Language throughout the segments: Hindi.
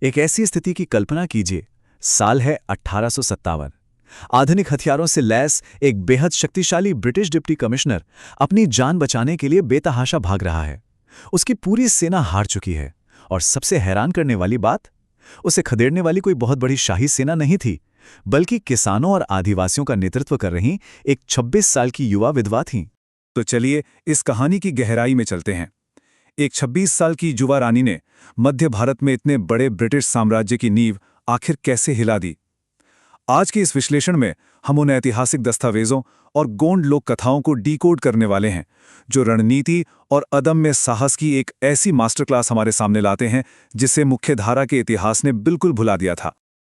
एक ऐसी स्थिति की कल्पना कीजिए। साल है 1857। आधुनिक हथियारों से लैस एक बेहद शक्तिशाली ब्रिटिश डिप्टी कमिश्नर अपनी जान बचाने के लिए बेतहाशा भाग रहा है। उसकी पूरी सेना हार चुकी है और सबसे हैरान करने वाली बात, उसे खदेड़ने वाली कोई बहुत बड़ी शाही सेना नहीं थी, बल्कि किसानों और आदिवासियों का नेतृत्व कर रही एक 26 साल की युवा विधवा थी। तो चलिए इस कहानी की गहराई में चलते हैं। एक 26 साल की युवा रानी ने मध्य भारत में इतने बड़े ब्रिटिश साम्राज्य की नींव आखिर कैसे हिला दी? आज के इस विश्लेषण में हम उन ऐतिहासिक दस्तावेजों और गोंड लोक कथाओं को डिकोड करने वाले हैं, जो रणनीति और अदम्य साहस की एक ऐसी मास्टर क्लास हमारे सामने लाते हैं जिसे मुख्यधारा के इतिहास ने बिल्कुल भुला दिया था।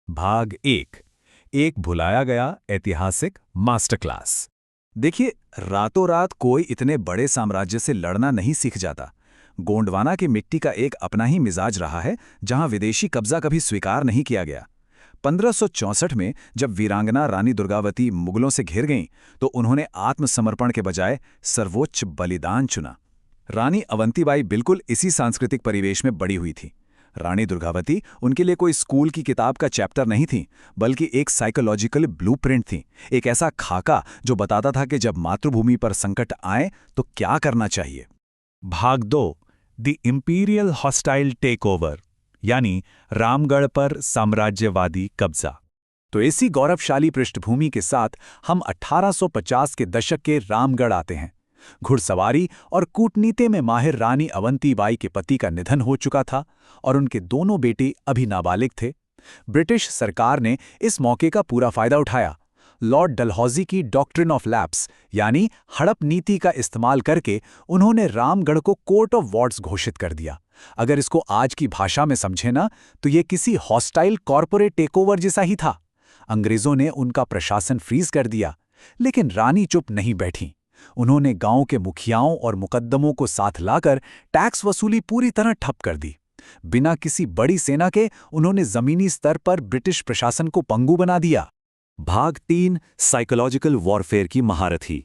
भाग एक भुलाया गया ऐतिहासिक मास्टर क्लास। देखिए, रातों रात कोई इतने बड़े साम्राज्य से लड़ना नहीं सीख जाता। गोंडवाना की मिट्टी का एक अपना ही मिजाज रहा है, जहां विदेशी कब्जा कभी स्वीकार नहीं किया गया। 1564 में जब वीरांगना रानी दुर्गावती मुगलों से घिर गईं, तो उन्होंने आत्मसमर्पण के बजाय सर्वोच्च बलिदान चुना। रानी अवंतीबाई बिल्कुल इसी सांस्कृतिक परिवेश में बड़ी हुई थी। रानी दुर्गावती उनके लिए कोई स्कूल की किताब का चैप्टर नहीं थी, बल्कि एक साइकोलॉजिकल ब्लूप्रिंट थी, एक ऐसा खाका जो बताता था कि जब मातृभूमि पर संकट आए तो क्या करना चाहिए। भाग 2, द इंपीरियल हॉस्टाइल टेकओवर, यानी रामगढ़ पर साम्राज्यवादी कब्जा। तो इसी गौरवशाली पृष्ठभूमि के साथ हम 1850 के दशक के रामगढ़ आते हैं। घुड़सवारी और कूटनीति में माहिर रानी अवंतीबाई के पति का निधन हो चुका था और उनके दोनों बेटे अभी नाबालिग थे। ब्रिटिश सरकार ने इस मौके का पूरा फायदा उठाया। लॉर्ड डलहौजी की डॉक्ट्रिन ऑफ लैप्स यानी हड़प नीति का इस्तेमाल करके उन्होंने रामगढ़ को कोर्ट ऑफ वॉर्ड्स घोषित कर दिया। अगर इसको आज की भाषा में समझे ना, तो ये किसी हॉस्टाइल कॉर्पोरेट टेकओवर जैसा ही था। अंग्रेजों ने उनका प्रशासन फ्रीज कर दिया, लेकिन रानी चुप नहीं बैठी। उन्होंने गांव के मुखियाओं और मुकद्दमों को साथ लाकर टैक्स वसूली पूरी तरह ठप कर दी। बिना किसी बड़ी सेना के उन्होंने जमीनी स्तर पर ब्रिटिश प्रशासन को पंगु बना दिया। भाग 3, साइकोलॉजिकल वॉरफेयर की महारथी।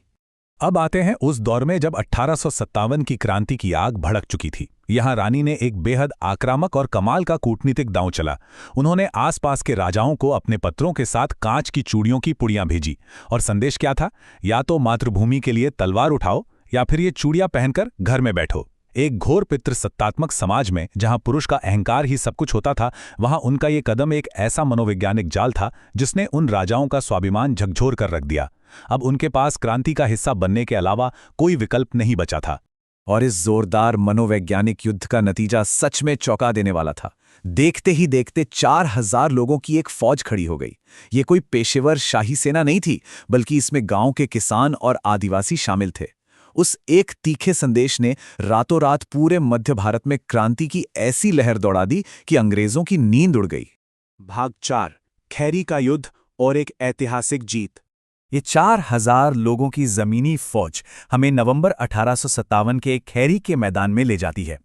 अब आते हैं उस दौर में जब 1857 की क्रांति की आग भड़क चुकी थी। यहां रानी ने एक बेहद आक्रामक और कमाल का कूटनीतिक दांव चला। उन्होंने आसपास के राजाओं को अपने पत्रों के साथ कांच की चूड़ियों की पुड़ियां भेजी, और संदेश क्या था? या तो मातृभूमि के लिए तलवार उठाओ या फिर ये चूड़ियां पहनकर घर में बैठो। एक घोर पितृसत्तात्मक समाज में जहां पुरुष का अहंकार ही सब कुछ होता था, वहां उनका ये कदम एक ऐसा मनोवैज्ञानिक जाल था जिसने उन राजाओं का स्वाभिमान झकझोर कर रख दिया। अब उनके पास क्रांति का हिस्सा बनने के अलावा कोई विकल्प नहीं बचा था। और इस जोरदार मनोवैज्ञानिक युद्ध का नतीजा सच में चौंका देने वाला था। देखते ही देखते 4000 लोगों की एक फौज खड़ी हो गई। ये कोई पेशेवर शाही सेना नहीं थी, बल्कि इसमें गांव के किसान और आदिवासी शामिल थे। उस एक तीखे संदेश ने रातों रात पूरे मध्य भारत में क्रांति की ऐसी लहर दौड़ा दी कि अंग्रेजों की नींद उड़ गई। भाग 4, खैरी का युद्ध और एक ऐतिहासिक जीत। ये 4000 लोगों की जमीनी फौज हमें नवंबर 1857 के खैरी के मैदान में ले जाती है।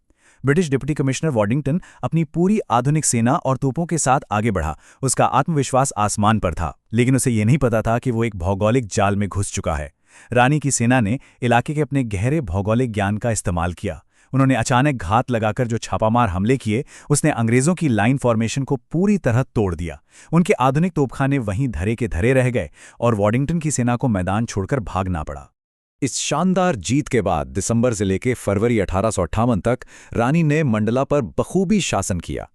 ब्रिटिश डिप्टी कमिश्नर वॉडिंगटन अपनी पूरी आधुनिक सेना और तोपों के साथ आगे बढ़ा। उसका आत्मविश्वास आसमान पर था, लेकिन उसे ये नहीं पता था कि वो एक भौगोलिक जाल में घुस चुका है। रानी की सेना ने इलाके के अपने गहरे भौगोलिक ज्ञान का इस्तेमाल किया। उन्होंने अचानक घात लगाकर जो छापामार हमले किए, उसने अंग्रेजों की लाइन फॉर्मेशन को पूरी तरह तोड़ दिया। उनके आधुनिक तोपखाने वहीं धरे के धरे रह गए और वॉडिंगटन की सेना को मैदान छोड़कर भागना पड़ा। इस शानदार जीत के बाद दिसंबर से लेकर फरवरी 1858 तक रानी ने मंडला पर बखूबी शासन किया।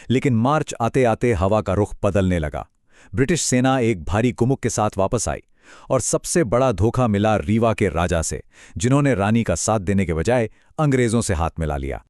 लेकिन मार्च आते आते हवा का रुख बदलने लगा। ब्रिटिश सेना एक भारी कुमुक के साथ वापस आई, और सबसे बड़ा धोखा मिला रीवा के राजा से, जिन्होंने रानी का साथ देने के बजाय अंग्रेजों से हाथ मिला लिया।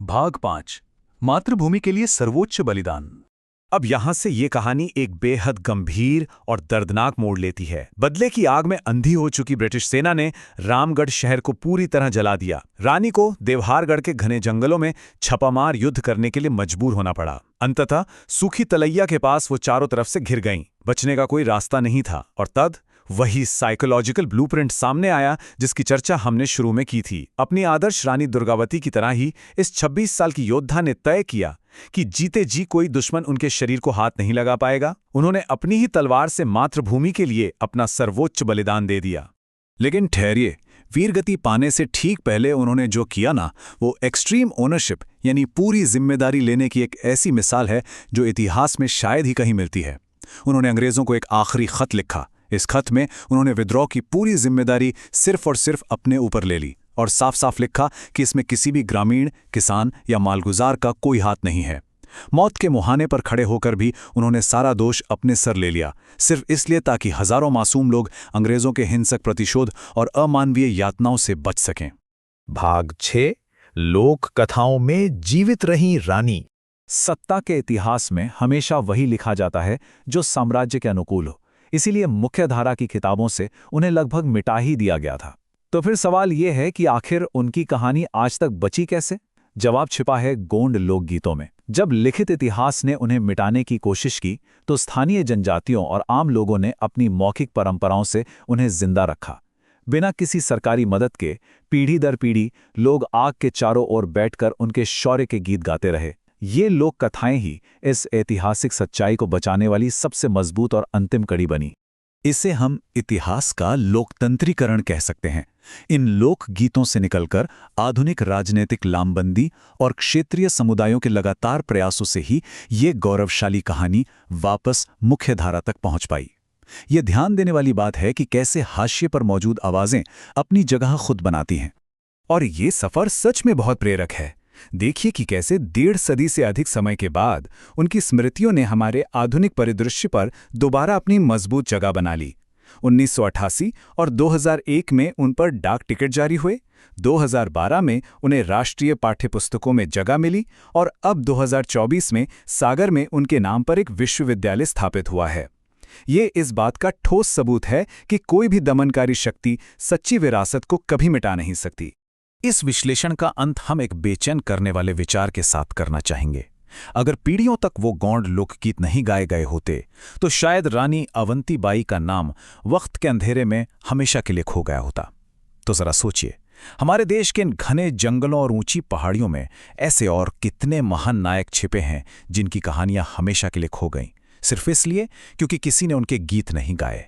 भाग 5, मातृभूमि के लिए सर्वोच्च बलिदान। अब यहां से ये कहानी एक बेहद गंभीर और दर्दनाक मोड़ लेती है। बदले की आग में अंधी हो चुकी ब्रिटिश सेना ने रामगढ़ शहर को पूरी तरह जला दिया। रानी को देवहारगढ़ के घने जंगलों में छापामार युद्ध करने के लिए मजबूर होना पड़ा। अंततः सूखी तलैया के पास वो चारों तरफ से घिर गईं। बचने का कोई रास्ता नहीं था, और तब वही साइकोलॉजिकल ब्लूप्रिंट सामने आया जिसकी चर्चा हमने शुरू में की थी। अपनी आदर्श रानी दुर्गावती की तरह ही इस 26 साल की योद्धा ने तय किया कि जीते जी कोई दुश्मन उनके शरीर को हाथ नहीं लगा पाएगा। उन्होंने अपनी ही तलवार से मातृभूमि के लिए अपना सर्वोच्च बलिदान दे दिया। लेकिन ठहरिए, वीरगति पाने से ठीक पहले उन्होंने जो किया ना, वो एक्सट्रीम ओनरशिप यानी पूरी जिम्मेदारी लेने की एक ऐसी मिसाल है जो इतिहास में शायद ही कहीं मिलती है। उन्होंने अंग्रेज़ों को एक आखिरी खत लिखा। इस खत में उन्होंने विद्रोह की पूरी जिम्मेदारी सिर्फ और सिर्फ अपने ऊपर ले ली और साफ साफ लिखा कि इसमें किसी भी ग्रामीण, किसान या मालगुजार का कोई हाथ नहीं है। मौत के मुहाने पर खड़े होकर भी उन्होंने सारा दोष अपने सर ले लिया, सिर्फ इसलिए ताकि हजारों मासूम लोग अंग्रेजों के हिंसक प्रतिशोध और अमानवीय यातनाओं से बच सकें। भाग 6 लोक कथाओं में जीवित रही रानी। सत्ता के इतिहास में हमेशा वही लिखा जाता है जो साम्राज्य के अनुकूल हो, इसीलिए मुख्यधारा की किताबों से उन्हें लगभग मिटा ही दिया गया था। तो फिर सवाल ये है कि आखिर उनकी कहानी आज तक बची कैसे? जवाब छिपा है गोंड लोकगीतों में। जब लिखित इतिहास ने उन्हें मिटाने की कोशिश की तो स्थानीय जनजातियों और आम लोगों ने अपनी मौखिक परंपराओं से उन्हें जिंदा रखा। बिना किसी सरकारी मदद के पीढ़ी दर पीढ़ी लोग आग के चारों ओर बैठकर उनके शौर्य के गीत गाते रहे। ये लोक कथाएं ही इस ऐतिहासिक सच्चाई को बचाने वाली सबसे मजबूत और अंतिम कड़ी बनी। इसे हम इतिहास का लोकतंत्रीकरण कह सकते हैं। इन लोक गीतों से निकलकर आधुनिक राजनीतिक लामबंदी और क्षेत्रीय समुदायों के लगातार प्रयासों से ही ये गौरवशाली कहानी वापस मुख्यधारा तक पहुंच पाई। ये ध्यान देने वाली बात है कि कैसे हाशिए पर मौजूद आवाजें अपनी जगह खुद बनाती हैं। और ये सफर सच में बहुत प्रेरक है। देखिए कि कैसे 1.5 सदी से अधिक समय के बाद उनकी स्मृतियों ने हमारे आधुनिक परिदृश्य पर दोबारा अपनी मजबूत जगह बना ली। 1988 और 2001 में उन पर डाक टिकट जारी हुए, 2012 में उन्हें राष्ट्रीय पाठ्यपुस्तकों में जगह मिली और अब 2024 में सागर में उनके नाम पर एक विश्वविद्यालय स्थापित हुआ है। ये इस बात का ठोस सबूत है कि कोई भी दमनकारी शक्ति सच्ची विरासत को कभी मिटा नहीं सकती। इस विश्लेषण का अंत हम एक बेचैन करने वाले विचार के साथ करना चाहेंगे। अगर पीढ़ियों तक वो गौंड लोकगीत नहीं गाए गए होते तो शायद रानी अवंतीबाई का नाम वक्त के अंधेरे में हमेशा के लिए खो गया होता। तो जरा सोचिए, हमारे देश के इन घने जंगलों और ऊंची पहाड़ियों में ऐसे और कितने महान नायक छिपे हैं जिनकी कहानियां हमेशा के लिए खो गईं, सिर्फ इसलिए क्योंकि किसी ने उनके गीत नहीं गाए।